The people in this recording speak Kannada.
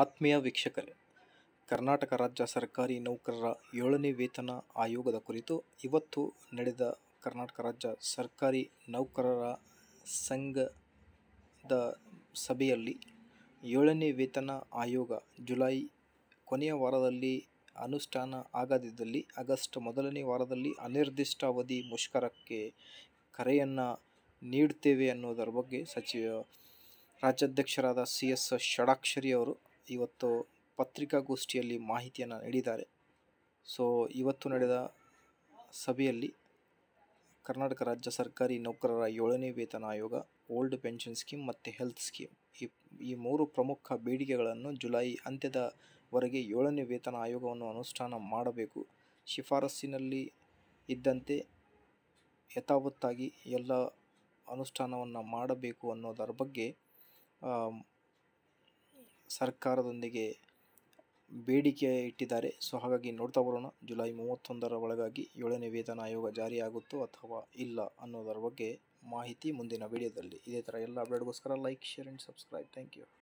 ಆತ್ಮೀಯ ವೀಕ್ಷಕರೇ, ಕರ್ನಾಟಕ ರಾಜ್ಯ ಸರ್ಕಾರಿ ನೌಕರರ 7ನೇ ವೇತನ ಆಯೋಗದ ಕುರಿತು ಇವತ್ತು ನಡೆದ ಕರ್ನಾಟಕ ರಾಜ್ಯ ಸರ್ಕಾರಿ ನೌಕರರ ಸಂಘದ ಸಭೆಯಲ್ಲಿ 7ನೇ ವೇತನ ಆಯೋಗ ಜುಲೈ ಕೊನೆಯ ವಾರದಲ್ಲಿ ಅನುಷ್ಠಾನ ಆಗದಿದ್ದಲ್ಲಿ ಆಗಸ್ಟ್ ಮೊದಲನೇ ವಾರದಲ್ಲಿ ಅನಿರ್ದಿಷ್ಟಾವಧಿ ಮುಷ್ಕರಕ್ಕೆ ಕರೆಯನ್ನು ನೀಡುತ್ತೇವೆ ಅನ್ನೋದರ ಬಗ್ಗೆ ರಾಜ್ಯಾಧ್ಯಕ್ಷರಾದ CS ಷಡಾಕ್ಷರಿ ಅವರು ಇವತ್ತು ಪತ್ರಿಕಾಗೋಷ್ಠಿಯಲ್ಲಿ ಮಾಹಿತಿಯನ್ನು ನೀಡಿದ್ದಾರೆ. ಇವತ್ತು ನಡೆದ ಸಭೆಯಲ್ಲಿ ಕರ್ನಾಟಕ ರಾಜ್ಯ ಸರ್ಕಾರಿ ನೌಕರರ 7ನೇ ವೇತನ ಆಯೋಗ, ಓಲ್ಡ್ ಪೆನ್ಷನ್ ಸ್ಕೀಮ್ ಮತ್ತು ಹೆಲ್ತ್ ಸ್ಕೀಮ್ ಈ ಮೂರು ಪ್ರಮುಖ ಬೇಡಿಕೆಗಳನ್ನು ಜುಲೈ ಅಂತ್ಯದವರೆಗೆ 7ನೇ ವೇತನ ಆಯೋಗವನ್ನು ಅನುಷ್ಠಾನ ಮಾಡಬೇಕು, ಶಿಫಾರಸ್ಸಿನಲ್ಲಿ ಇದ್ದಂತೆ ಯಥಾವತ್ತಾಗಿ ಎಲ್ಲ ಅನುಷ್ಠಾನವನ್ನು ಮಾಡಬೇಕು ಅನ್ನೋದರ ಬಗ್ಗೆ ಸರ್ಕಾರದೊಂದಿಗೆ ಬೇಡಿಕೆ ಇಟ್ಟಿದ್ದಾರೆ. ಹಾಗಾಗಿ ನೋಡ್ತಾ ಬರೋಣ ಜುಲೈ 31ರ ಒಳಗಾಗಿ 7ನೇ ವೇತನ ಆಯೋಗ ಜಾರಿಯಾಗುತ್ತೋ ಅಥವಾ ಇಲ್ಲ ಅನ್ನೋದರ ಬಗ್ಗೆ ಮಾಹಿತಿ ಮುಂದಿನ ವಿಡಿಯೋದಲ್ಲಿ. ಇದೇ ಥರ ಎಲ್ಲ ಅಪ್ಡೇಟ್ಗೋಸ್ಕರ like, share and subscribe. Thank you.